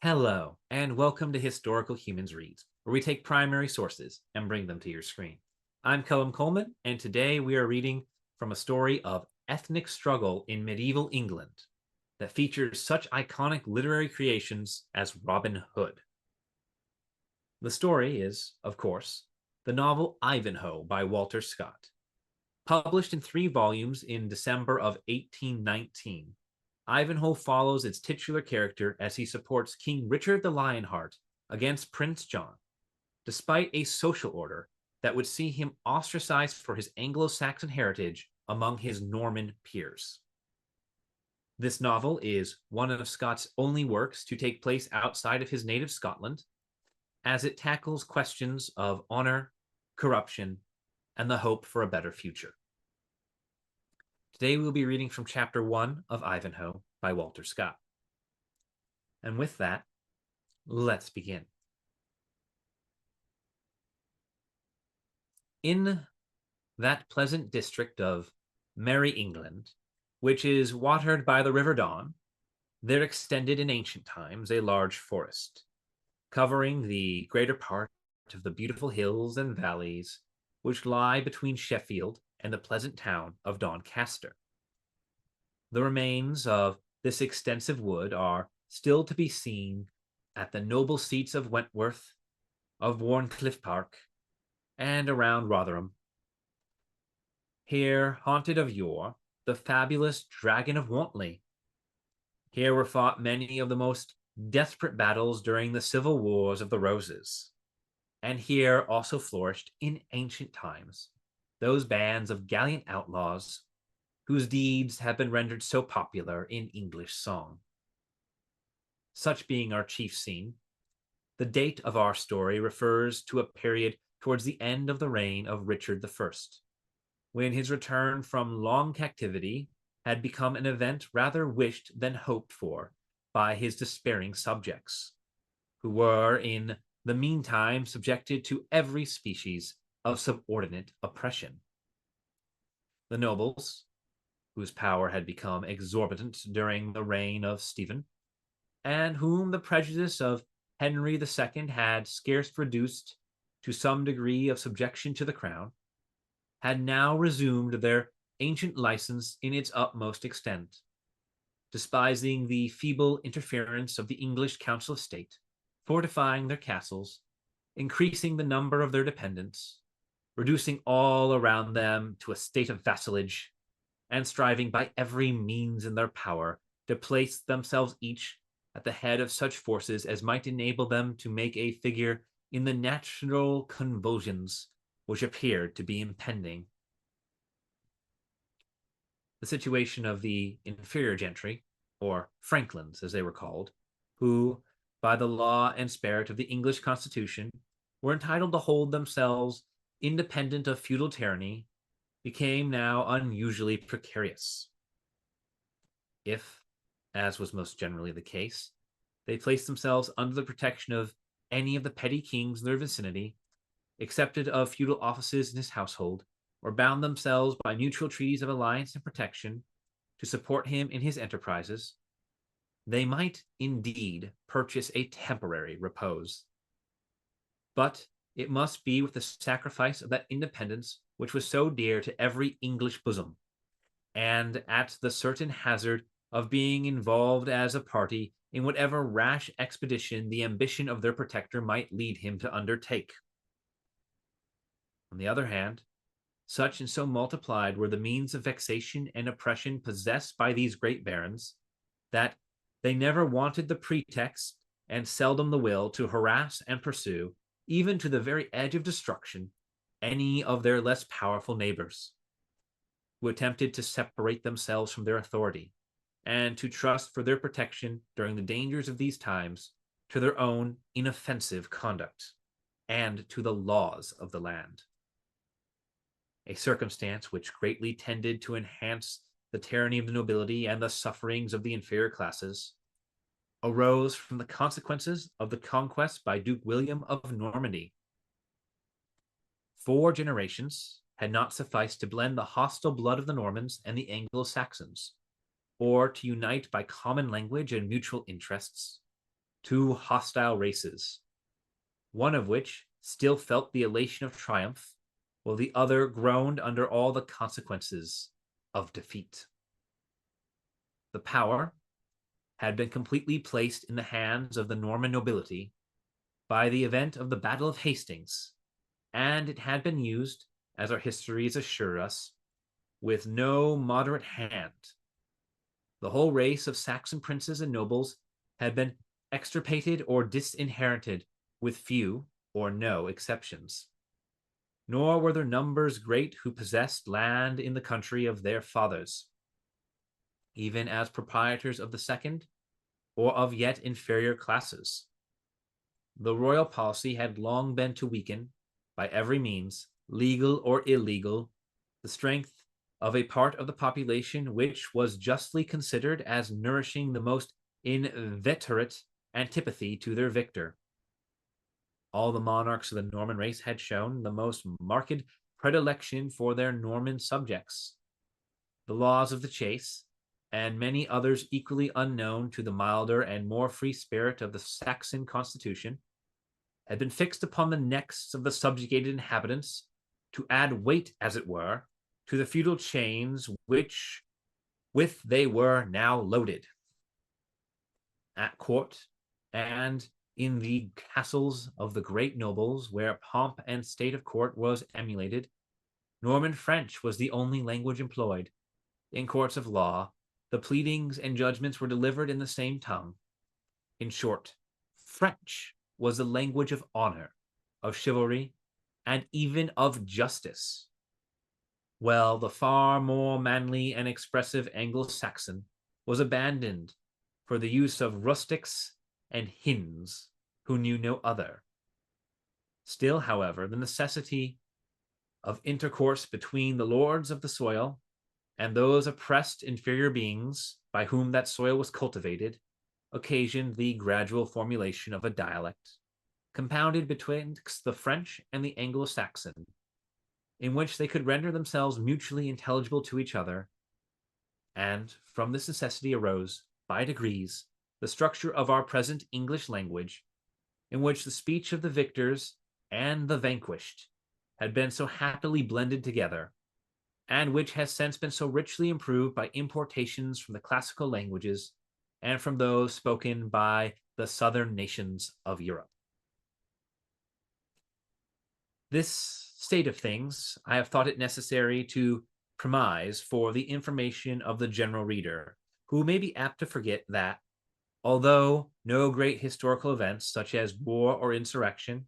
Hello, and welcome to Historical Humans Reads, where we take primary sources and bring them to your screen. I'm Colum Coleman, and today we are reading from a story of ethnic struggle in medieval England that features such iconic literary creations as Robin Hood. The story is, of course, the novel Ivanhoe by Walter Scott. Published in 3 volumes in December of 1819, Ivanhoe follows its titular character as he supports King Richard the Lionheart against Prince John, despite a social order that would see him ostracized for his Anglo-Saxon heritage among his Norman peers. This novel is one of Scott's only works to take place outside of his native Scotland, as it tackles questions of honor, corruption, and the hope for a better future. Today we'll be reading from Chapter 1 of Ivanhoe by Walter Scott. And with that, let's begin. In that pleasant district of Merry England, which is watered by the River Don, there extended in ancient times a large forest, covering the greater part of the beautiful hills and valleys which lie between Sheffield and the pleasant town of Doncaster. The remains of this extensive wood are still to be seen at the noble seats of Wentworth, of Warncliffe Park, and around Rotherham. Here haunted of yore the fabulous Dragon of Wantley. Here were fought many of the most desperate battles during the civil wars of the Roses. And here also flourished in ancient times those bands of gallant outlaws whose deeds have been rendered so popular in English song. Such being our chief scene, the date of our story refers to a period towards the end of the reign of Richard I, when his return from long captivity had become an event rather wished than hoped for by his despairing subjects, who were in the meantime subjected to every species of subordinate oppression. The nobles, whose power had become exorbitant during the reign of Stephen, and whom the prejudice of Henry II had scarce reduced to some degree of subjection to the crown, had now resumed their ancient license in its utmost extent, despising the feeble interference of the English Council of State, fortifying their castles, increasing the number of their dependents, reducing all around them to a state of vassalage, and striving by every means in their power to place themselves each at the head of such forces as might enable them to make a figure in the natural convulsions which appeared to be impending. The situation of the inferior gentry, or franklins as they were called, who, by the law and spirit of the English Constitution, were entitled to hold themselves independent of feudal tyranny, became now unusually precarious. If, as was most generally the case, they placed themselves under the protection of any of the petty kings in their vicinity, accepted of feudal offices in his household, or bound themselves by mutual treaties of alliance and protection to support him in his enterprises, they might indeed purchase a temporary repose. But it must be with the sacrifice of that independence which was so dear to every English bosom, and at the certain hazard of being involved as a party in whatever rash expedition the ambition of their protector might lead him to undertake. On the other hand, such and so multiplied were the means of vexation and oppression possessed by these great barons, that they never wanted the pretext, and seldom the will, to harass and pursue, even to the very edge of destruction, any of their less powerful neighbors, who attempted to separate themselves from their authority, and to trust for their protection during the dangers of these times to their own inoffensive conduct, and to the laws of the land. A circumstance which greatly tended to enhance the tyranny of the nobility and the sufferings of the inferior classes, arose from the consequences of the conquest by Duke William of Normandy. 4 generations had not sufficed to blend the hostile blood of the Normans and the Anglo-Saxons, or to unite by common language and mutual interests, two hostile races, one of which still felt the elation of triumph, while the other groaned under all the consequences of defeat. The power had been completely placed in the hands of the Norman nobility by the event of the Battle of Hastings, and it had been used, as our histories assure us, with no moderate hand. The whole race of Saxon princes and nobles had been extirpated or disinherited, with few or no exceptions. Nor were their numbers great who possessed land in the country of their fathers, even as proprietors of the second or of yet inferior classes. The royal policy had long been to weaken, by every means, legal or illegal, the strength of a part of the population which was justly considered as nourishing the most inveterate antipathy to their victor. All the monarchs of the Norman race had shown the most marked predilection for their Norman subjects. The laws of the chase, and many others equally unknown to the milder and more free spirit of the Saxon constitution, had been fixed upon the necks of the subjugated inhabitants to add weight, as it were, to the feudal chains which with they were now loaded. At court and in the castles of the great nobles, where pomp and state of court was emulated, Norman French was the only language employed. In courts of law, the pleadings and judgments were delivered in the same tongue. In short, French was the language of honor, of chivalry, and even of justice. Well, the far more manly and expressive Anglo-Saxon was abandoned for the use of rustics and hinds who knew no other. Still, however, the necessity of intercourse between the lords of the soil and those oppressed inferior beings by whom that soil was cultivated occasioned the gradual formulation of a dialect, compounded betwixt the French and the Anglo-Saxon, in which they could render themselves mutually intelligible to each other, and from this necessity arose, by degrees, the structure of our present English language, in which the speech of the victors and the vanquished had been so happily blended together, and which has since been so richly improved by importations from the classical languages and from those spoken by the southern nations of Europe. This state of things I have thought it necessary to premise for the information of the general reader, who may be apt to forget that, although no great historical events, such as war or insurrection,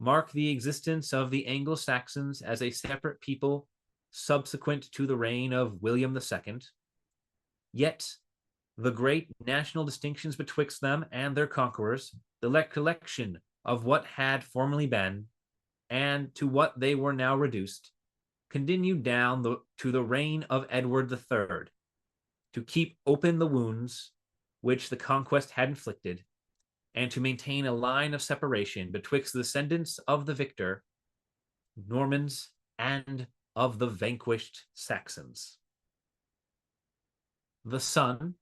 mark the existence of the Anglo-Saxons as a separate people subsequent to the reign of William II, yet the great national distinctions betwixt them and their conquerors, the recollection of what had formerly been, and to what they were now reduced, continued down to the reign of Edward III, to keep open the wounds which the conquest had inflicted, and to maintain a line of separation betwixt the descendants of the victor Normans and of the vanquished Saxons. The sun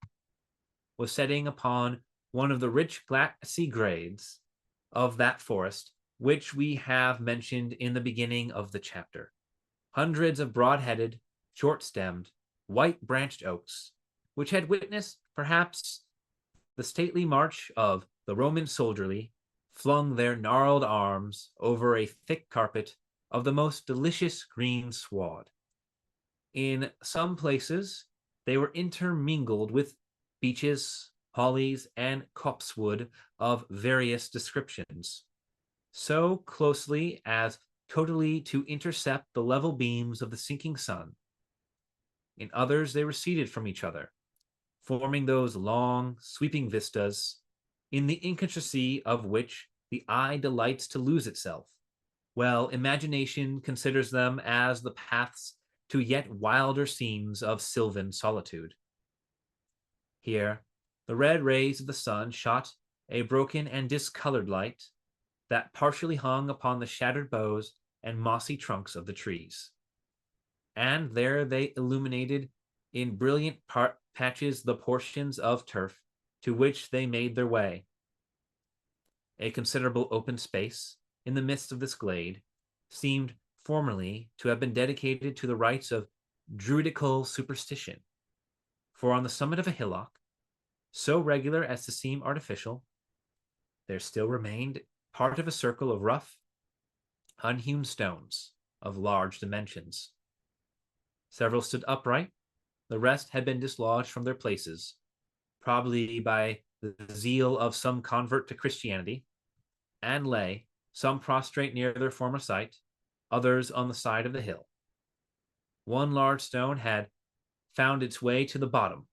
was setting upon one of the rich glassy grades of that forest which we have mentioned in the beginning of the chapter. Hundreds of broad-headed, short-stemmed, white-branched oaks, which had witnessed, perhaps, the stately march of the Roman soldiery, flung their gnarled arms over a thick carpet of the most delicious green sward. In some places, they were intermingled with beeches, hollies, and copsewood of various descriptions, so closely as totally to intercept the level beams of the sinking sun. In others, they receded from each other, forming those long, sweeping vistas, in the intricacy of which the eye delights to lose itself, while imagination considers them as the paths to yet wilder scenes of sylvan solitude. Here, the red rays of the sun shot a broken and discolored light that partially hung upon the shattered boughs and mossy trunks of the trees. And there they illuminated in brilliant patches the portions of turf to which they made their way, A considerable open space in the midst of this glade seemed formerly to have been dedicated to the rites of druidical superstition, for on the summit of a hillock, so regular as to seem artificial, there still remained part of a circle of rough, unhewn stones of large dimensions. Several stood upright, the rest had been dislodged from their places, probably by the zeal of some convert to Christianity, and lay, some prostrate near their former site, others on the side of the hill. One large stone had found its way to the bottom,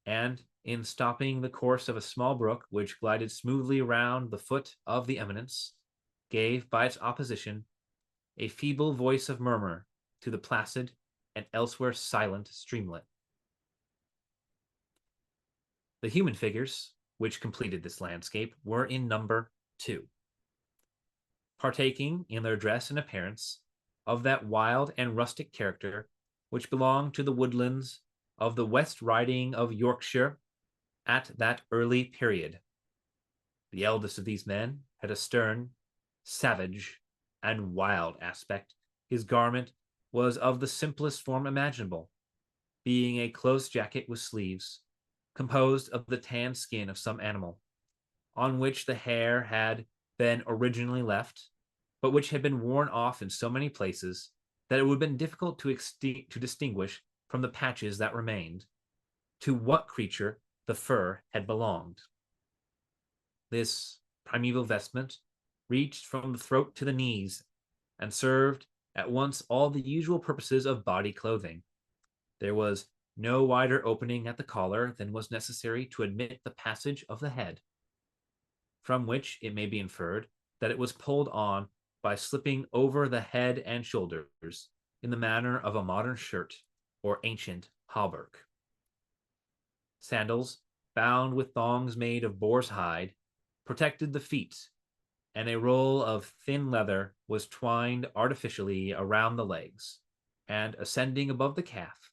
and in stopping the course of a small brook which glided smoothly round the foot of the eminence, gave, by its opposition, a feeble voice of murmur to the placid and elsewhere silent streamlet. The human figures which completed this landscape were in number 2, partaking in their dress and appearance of that wild and rustic character which belonged to the woodlands of the West Riding of Yorkshire at that early period. The eldest of these men had a stern, savage, and wild aspect. His garment was of the simplest form imaginable, being a close jacket with sleeves, composed of the tanned skin of some animal, on which the hair had been originally left, but which had been worn off in so many places that it would have been difficult to distinguish from the patches that remained to what creature the fur had belonged. This primeval vestment reached from the throat to the knees and served at once all the usual purposes of body clothing. There was no wider opening at the collar than was necessary to admit the passage of the head, from which it may be inferred that it was pulled on by slipping over the head and shoulders in the manner of a modern shirt or ancient hauberk. Sandals, bound with thongs made of boar's hide, protected the feet, and a roll of thin leather was twined artificially around the legs, and ascending above the calf,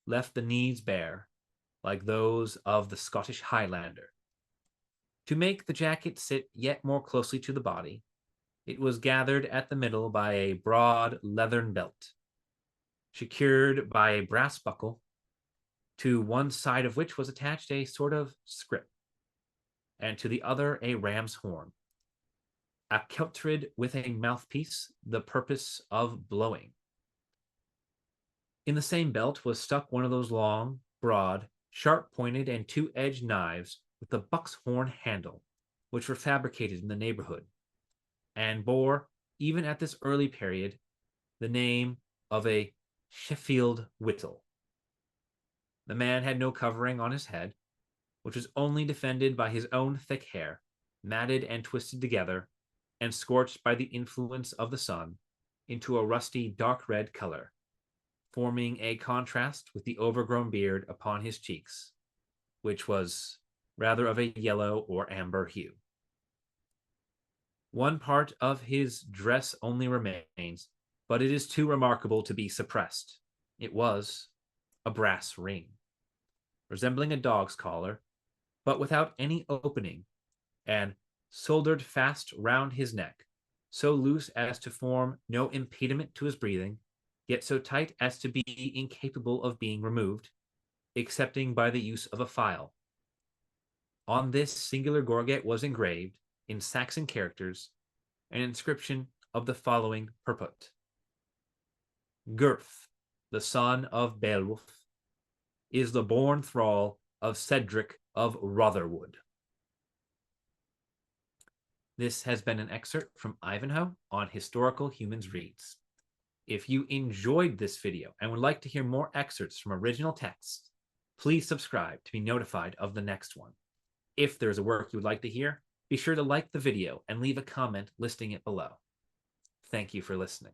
left the knees bare, like those of the Scottish Highlander. To make the jacket sit yet more closely to the body, it was gathered at the middle by a broad leathern belt, secured by a brass buckle, to one side of which was attached a sort of scrip, and to the other a ram's horn, accoutred with a mouthpiece, the purpose of blowing. In the same belt was stuck one of those long, broad, sharp-pointed, and two-edged knives with a buck's horn handle, which were fabricated in the neighborhood, and bore, even at this early period, the name of a Sheffield whittle. The man had no covering on his head, which was only defended by his own thick hair, matted and twisted together, and scorched by the influence of the sun into a rusty dark red color, forming a contrast with the overgrown beard upon his cheeks, which was rather of a yellow or amber hue. One part of his dress only remains, but it is too remarkable to be suppressed. It was a brass ring, resembling a dog's collar, but without any opening, and soldered fast round his neck, so loose as to form no impediment to his breathing, yet so tight as to be incapable of being removed, excepting by the use of a file. On this singular gorget was engraved, in Saxon characters, an inscription of the following purport: Gurth, the son of Beowulf, is the born thrall of Cedric of Rotherwood. This has been an excerpt from Ivanhoe on Historical Humans Reads. If you enjoyed this video and would like to hear more excerpts from original texts, please subscribe to be notified of the next one. If there's a work you would like to hear, be sure to like the video and leave a comment listing it below. Thank you for listening.